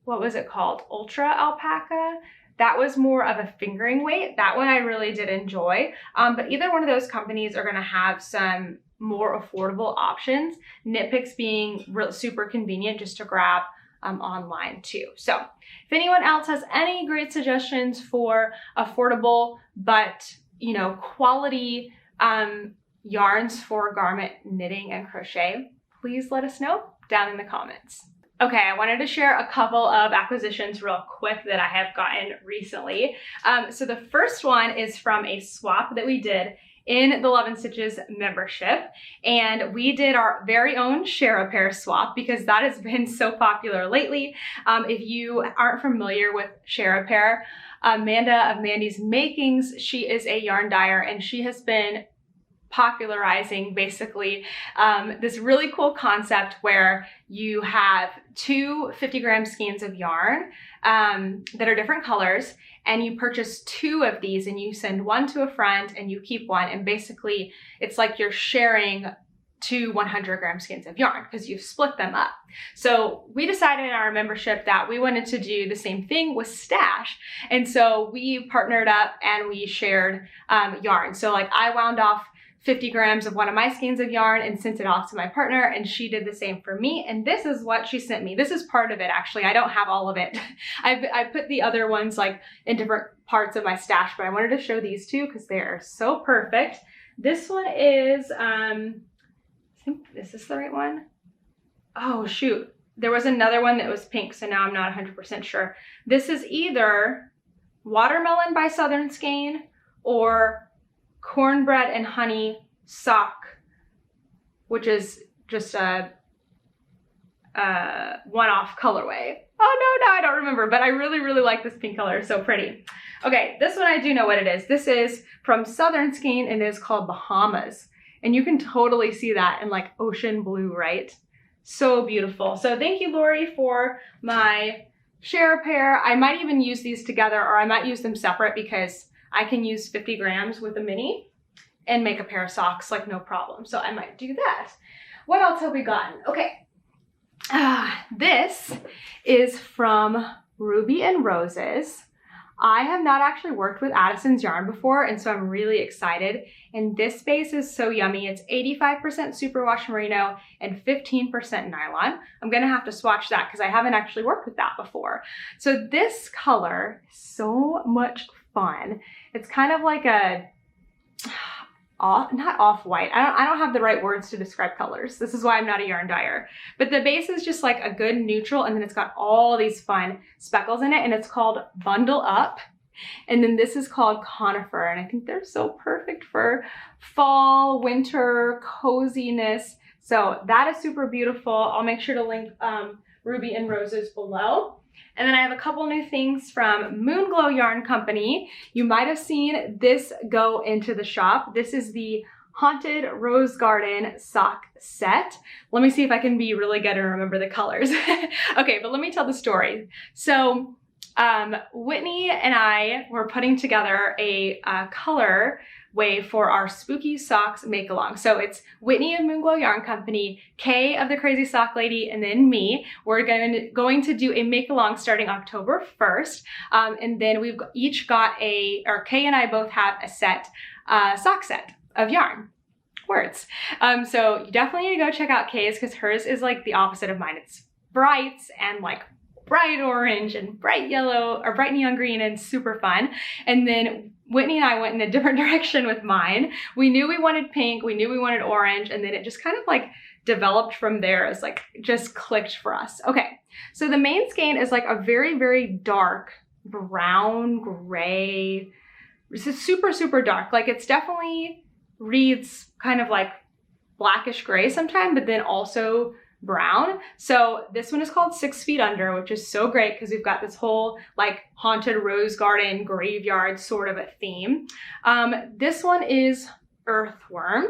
what was it called? Ultra alpaca. That was more of a fingering weight. That one I really did enjoy. But either one of those companies are gonna have some more affordable options. Knit Picks being super convenient just to grab online too. So if anyone else has any great suggestions for affordable but, you know, quality yarns for garment knitting and crochet, please let us know down in the comments. Okay, I wanted to share a couple of acquisitions real quick that I have gotten recently. So the first one is from a swap that we did in the Love and Stitches membership, and we did our very own share a pair swap because that has been so popular lately. If you aren't familiar with share a pair, Amanda of Mandy's Makings, she is a yarn dyer and she has been popularizing basically this really cool concept where you have two 50-gram skeins of yarn that are different colors, and you purchase two of these and you send one to a friend and you keep one, and basically it's like you're sharing two 100-gram skeins of yarn because you've split them up. So we decided in our membership that we wanted to do the same thing with Stash, and so we partnered up and we shared yarn. So like I wound off 50 grams of one of my skeins of yarn and sent it off to my partner, and she did the same for me. And this is what she sent me. This is part of it, actually. I don't have all of it. I put the other ones like in different parts of my stash, but I wanted to show these two because they are so perfect. This one is, I think this is the right one. Oh shoot. There was another one that was pink, so now I'm not 100% sure. This is either Watermelon by Southern Skein or Cornbread and Honey Sock, which is just a one-off colorway. Oh no, I don't remember, but I really, really like this pink color. It's so pretty. Okay, this one I do know what it is. This is from Southern Skein and it is called Bahamas. And you can totally see that in like ocean blue, right? So beautiful. So thank you, Lori, for my share a pair. I might even use these together, or I might use them separate because I can use 50 grams with a mini and make a pair of socks like no problem. So I might do that. What else have we gotten? Okay. This is from Ruby and Roses. I have not actually worked with Addison's yarn before, and so I'm really excited. And this base is so yummy. It's 85% superwash merino and 15% nylon. I'm gonna have to swatch that because I haven't actually worked with that before. So this color is so much fun. It's kind of like a not off-white. I don't have the right words to describe colors. This is why I'm not a yarn dyer. But the base is just like a good neutral, and then it's got all these fun speckles in it, and it's called Bundle Up. And then this is called Conifer, and I think they're so perfect for fall, winter, coziness. So that is super beautiful. I'll make sure to link Ruby and Roses below. And then I have a couple new things from Moonglow Yarn Company. You might have seen this go into the shop. This is the Haunted Rose Garden sock set. Let me see if I can be really good and remember the colors. Okay, but let me tell the story. So Whitney and I were putting together a color way for our spooky socks make along. So it's Whitney of Moonglow Yarn Company, Kay of the Crazy Sock Lady, and then me. We're going to do a make along starting October 1st. And then we've each got Kay and I both have a sock set of yarn. Words. So you definitely need to go check out Kay's because hers is like the opposite of mine. It's brights and like bright orange and bright yellow or bright neon green and super fun. And then Whitney and I went in a different direction with mine. We knew we wanted pink, we knew we wanted orange, and then it just kind of like developed from there. It's like just clicked for us. Okay, so the main skein is like a very, very dark brown gray. This is super, super dark. Like it's definitely reads kind of like blackish gray sometimes, but then also brown. So this one is called 6 Feet Under, which is so great because we've got this whole like haunted rose garden graveyard sort of a theme. This one is Earthworm.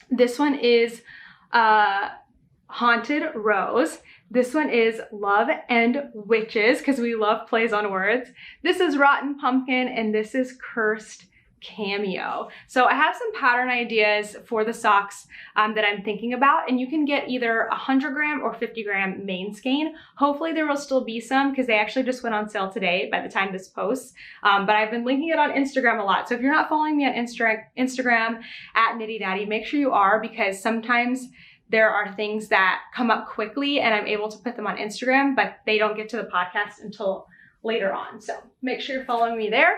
This one is Haunted Rose. This one is Love and Witches because we love plays on words. This is Rotten Pumpkin, and this is Cursed Cameo. So I have some pattern ideas for the socks that I'm thinking about, and you can get either 100 gram or 50 gram main skein. Hopefully there will still be some because they actually just went on sale today by the time this posts, but I've been linking it on Instagram a lot. So if you're not following me on Instagram at Knitty Natty, make sure you are, because sometimes there are things that come up quickly and I'm able to put them on Instagram, but they don't get to the podcast until later on. So make sure you're following me there.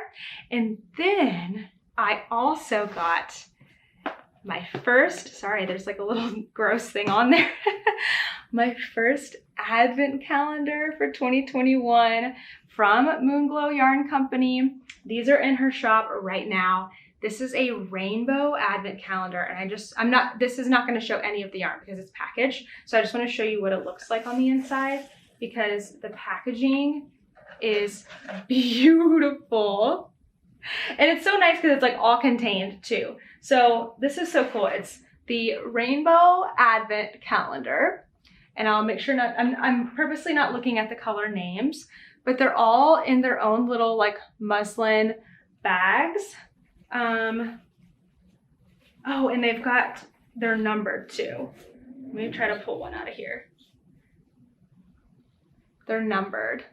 And then I also got my first, sorry, there's like a little gross thing on there. My first advent calendar for 2021 from Moonglow Yarn Company. These are in her shop right now. This is a rainbow advent calendar, and this is not going to show any of the yarn because it's packaged. So I just want to show you what it looks like on the inside because the packaging is beautiful. And it's so nice because it's like all contained too. So this is so cool. It's the rainbow advent calendar. And I'll make sure I'm purposely not looking at the color names, but they're all in their own little like muslin bags. Oh, and they're numbered too. Let me try to pull one out of here. They're numbered.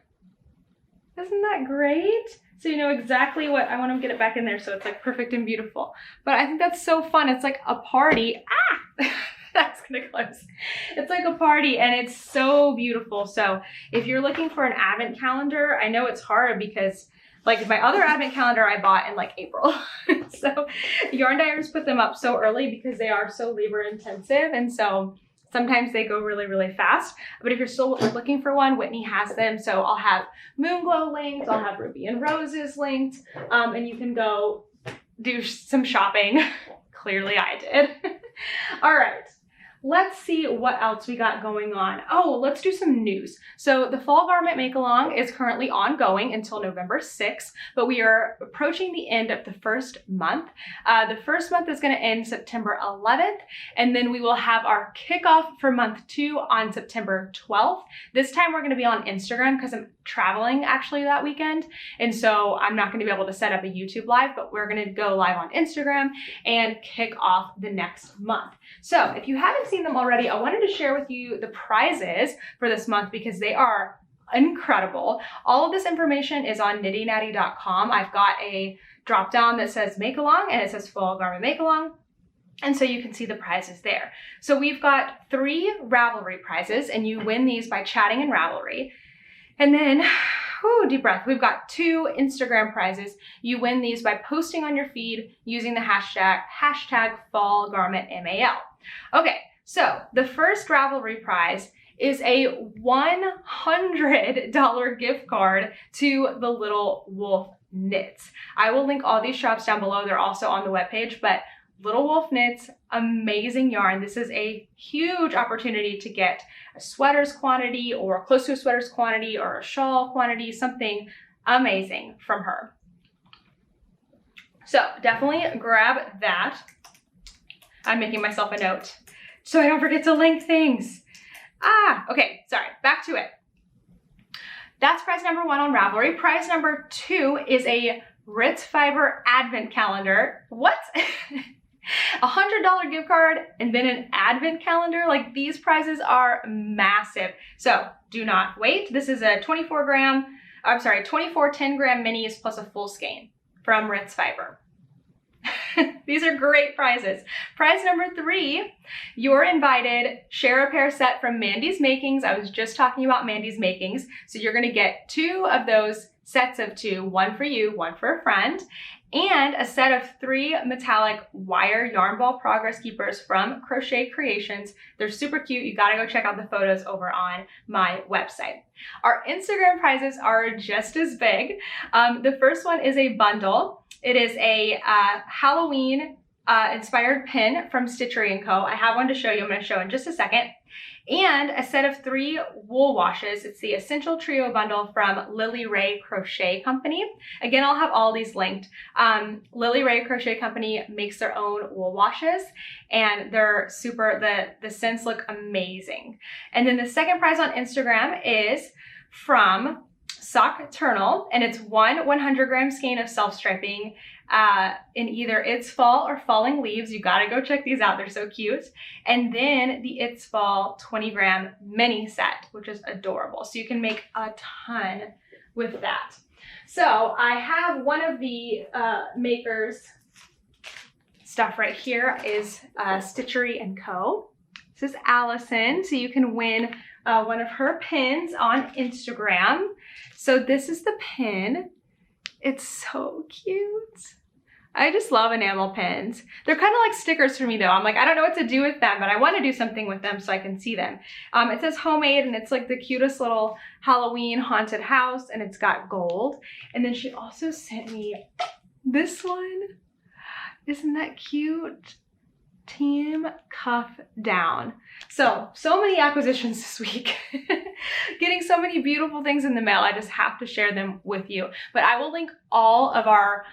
Isn't that great? So you know exactly what, I want to get it back in there so it's like perfect and beautiful. But I think that's so fun. It's like a party. Ah! That's gonna close. It's like a party and it's so beautiful. So if you're looking for an advent calendar, I know it's hard because like my other advent calendar I bought in like April. So yarn dyers put them up so early because they are so labor intensive. And so sometimes they go really, really fast. But if you're still looking for one, Whitney has them. So I'll have Moonglow linked, I'll have Ruby and Roses linked, and you can go do some shopping. Clearly I did. All right. Let's see what else we got going on. Oh, let's do some news. So the Fall Garment Make-Along is currently ongoing until November 6th, but we are approaching the end of the first month. The first month is going to end September 11th, and then we will have our kickoff for month 2 on September 12th. This time we're going to be on Instagram because I'm traveling actually that weekend, and so I'm not going to be able to set up a YouTube live, but we're going to go live on Instagram and kick off the next month. So if you haven't seen them already, I wanted to share with you the prizes for this month because they are incredible. All of this information is on knittynatty.com. I've got a drop down that says make along and it says Fall Garment Make Along. And so you can see the prizes there. So we've got 3 Ravelry prizes and you win these by chatting in Ravelry. And then, whew, deep breath, we've got 2 Instagram prizes. You win these by posting on your feed using the hashtag Fall Garment MAL. Okay, so the first Ravelry prize is a $100 gift card to the Little Wolf Knits. I will link all these shops down below. They're also on the webpage, but Little Wolf Knits, amazing yarn. This is a huge opportunity to get a sweater's quantity or close to a sweater's quantity or a shawl quantity, something amazing from her. So definitely grab that. I'm making myself a note so I don't forget to link things. Okay, sorry, back to it. That's prize number 1 on Ravelry. Prize number 2 is a Ritzfiber advent calendar. What? A $100 gift card and then an advent calendar. Like, these prizes are massive. So do not wait. This is a 24 10-gram minis plus a full skein from Ritzfiber. These are great prizes. Prize number 3, you're invited. Share a pair set from Mandy's Makings. I was just talking about Mandy's Makings. So you're going to get 2 of those sets of 2, one for you, one for a friend, and a set of 3 metallic wire yarn ball progress keepers from Crochet Creations. They're super cute. You gotta go check out the photos over on my website. Our Instagram prizes are just as big. The first one is a bundle. It is a Halloween inspired pin from Stitchery & Co. I have one to show you. I'm going to show in just a second. And a set of 3 wool washes. It's the Essential Trio bundle from Lily Ray Crochet Company. Again, I'll have all these linked. Lily Ray Crochet Company makes their own wool washes and they're super, the scents look amazing. And then the second prize on Instagram is from Sockturnal, and it's one 100-gram skein of self-striping in either It's Fall or Falling Leaves. You gotta go check these out, they're so cute. And then the It's Fall 20-gram mini set, which is adorable. So you can make a ton with that. So I have one of the makers stuff right here is Stitchery & Co. This is Allison, so you can win one of her pins on Instagram. So this is the pin. It's so cute. I just love enamel pins. They're kind of like stickers for me though. I'm like, I don't know what to do with them, but I want to do something with them so I can see them. It says homemade and it's like the cutest little Halloween haunted house and it's got gold. And then she also sent me this one. Isn't that cute? Team Cuff Down. So many acquisitions this week. Getting so many beautiful things in the mail. I just have to share them with you. But I will link all of our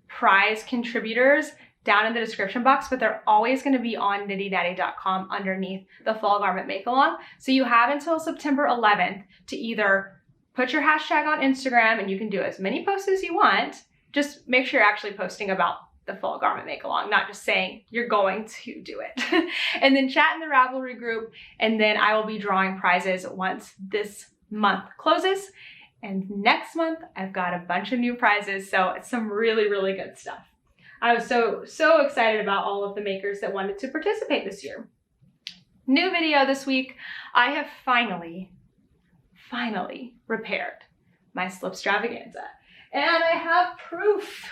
prize contributors down in the description box, but they're always going to be on knittynatty.com underneath the fall garment make along. So you have until September 11th to either put your hashtag on Instagram, and you can do as many posts as you want. Just make sure you're actually posting about the fall garment make along, not just saying you're going to do it. And then chat in the Ravelry group, and then I will be drawing prizes once this month closes. And next month I've got a bunch of new prizes, so it's some really, really good stuff. I was so excited about all of the makers that wanted to participate this year. New video this week. I have finally repaired my Slipstravaganza, and I have proof.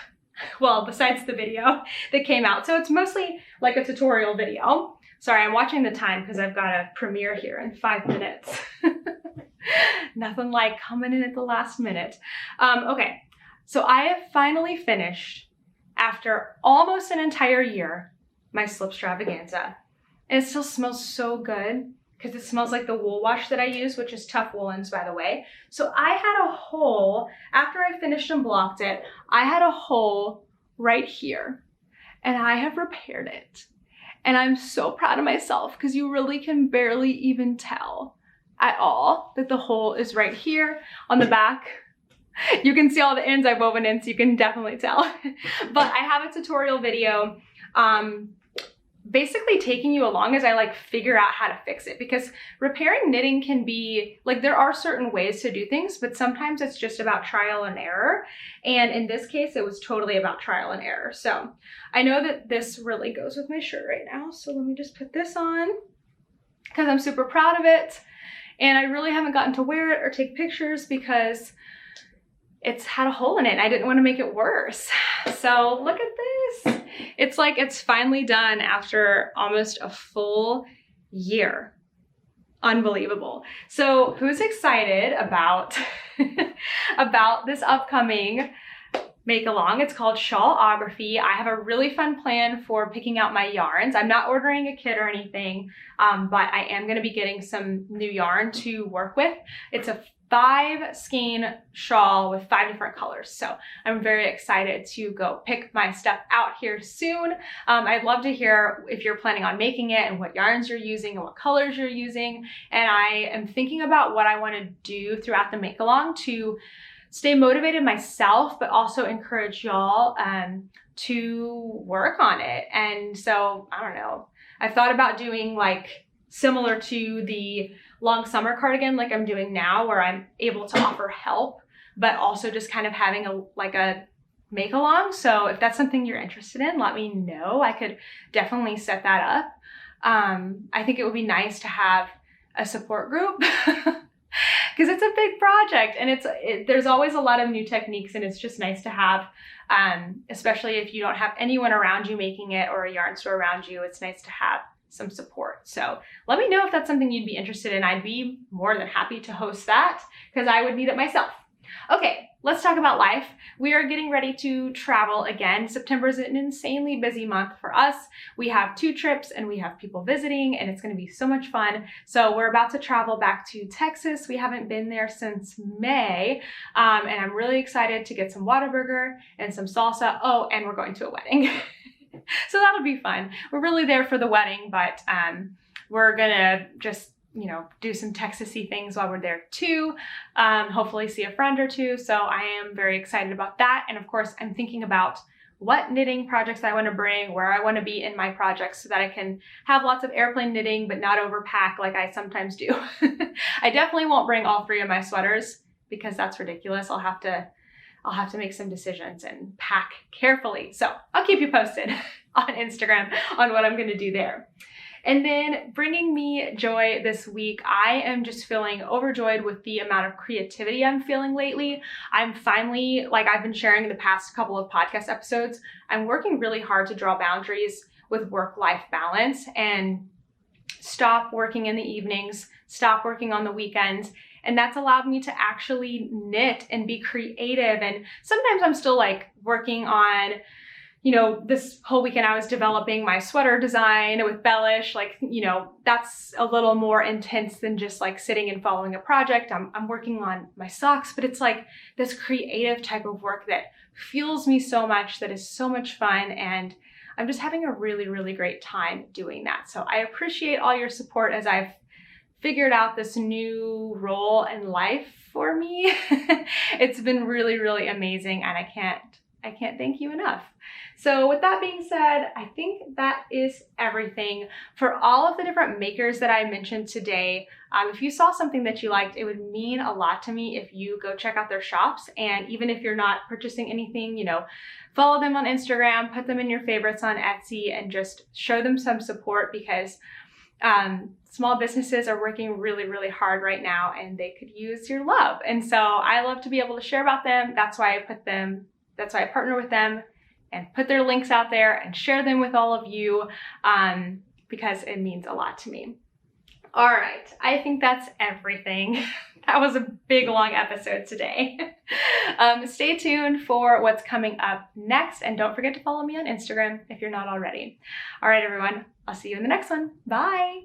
Well, besides the video that came out. So it's mostly like a tutorial video. Sorry, I'm watching the time because I've got a premiere here in 5 minutes. Nothing like coming in at the last minute. Okay, so I have finally finished, after almost an entire year, my Slipstravaganza. And it still smells so good because it smells like the wool wash that I use, which is Tough Woolens, by the way. So I had a hole, after I finished and blocked it, I had a hole right here, and I have repaired it. And I'm so proud of myself because you really can barely even tell at all that the hole is right here on the back. You can see all the ends I've woven in, so you can definitely tell. But I have a tutorial video basically taking you along as I like figure out how to fix it, because repairing knitting can be like, there are certain ways to do things, but sometimes it's just about trial and error. And in this case, it was totally about trial and error. So I know that this really goes with my shirt right now. So let me just put this on because I'm super proud of it. And I really haven't gotten to wear it or take pictures because it's had a hole in it and I didn't want to make it worse. So look at this. It's like it's finally done after almost a full year. Unbelievable. So who's excited about, about this upcoming make along? It's called Shawlography. I have a really fun plan for picking out my yarns. I'm not ordering a kit or anything, but I am going to be getting some new yarn to work with. It's a 5 skein shawl with 5 different colors. So I'm very excited to go pick my stuff out here soon. I'd love to hear if you're planning on making it and what yarns you're using and what colors you're using. And I am thinking about what I want to do throughout the make along to stay motivated myself, but also encourage y'all to work on it. And so, I don't know, I've thought about doing like similar to the long summer cardigan like I'm doing now, where I'm able to offer help, but also just kind of having a make along. So if that's something you're interested in, let me know. I could definitely set that up. I think it would be nice to have a support group because it's a big project, and there's always a lot of new techniques, and it's just nice to have, especially if you don't have anyone around you making it or a yarn store around you. It's nice to have some support. So let me know if that's something you'd be interested in. I'd be more than happy to host that because I would need it myself. Okay, let's talk about life. We are getting ready to travel again. September is an insanely busy month for us. We have 2 trips and we have people visiting, and it's going to be so much fun. So we're about to travel back to Texas. We haven't been there since May, and I'm really excited to get some Whataburger and some salsa. Oh, and we're going to a wedding. So that'll be fun. We're really there for the wedding, but we're gonna just, do some Texas-y things while we're there too. Hopefully see a friend or two. So I am very excited about that. And of course, I'm thinking about what knitting projects I want to bring, where I want to be in my projects so that I can have lots of airplane knitting, but not overpack like I sometimes do. I definitely won't bring all 3 of my sweaters because that's ridiculous. I'll have to make some decisions and pack carefully. So I'll keep you posted on Instagram on what I'm going to do there. And then bringing me joy this week, I am just feeling overjoyed with the amount of creativity I'm feeling lately. I'm finally, like I've been sharing in the past couple of podcast episodes, I'm working really hard to draw boundaries with work-life balance and stop working in the evenings, stop working on the weekends. And that's allowed me to actually knit and be creative. And sometimes I'm still like working on you know, this whole weekend I was developing my sweater design with Bellish. Like, you know, that's a little more intense than just like sitting and following a project. I'm working on my socks, but it's like this creative type of work that fuels me so much, that is so much fun, and I'm just having a really, really great time doing that. So I appreciate all your support as I've figured out this new role in life for me. It's been really, really amazing, and I can't thank you enough. So with that being said, I think that is everything for all of the different makers that I mentioned today. If you saw something that you liked, it would mean a lot to me if you go check out their shops. And even if you're not purchasing anything, you know, follow them on Instagram, put them in your favorites on Etsy, and just show them some support, because small businesses are working really, really hard right now, and they could use your love. And so I love to be able to share about them. That's why I partner with them and put their links out there and share them with all of you, because it means a lot to me. All right, I think that's everything. That was a big, long episode today. Stay tuned for what's coming up next, and don't forget to follow me on Instagram if you're not already. All right, everyone, I'll see you in the next one. Bye.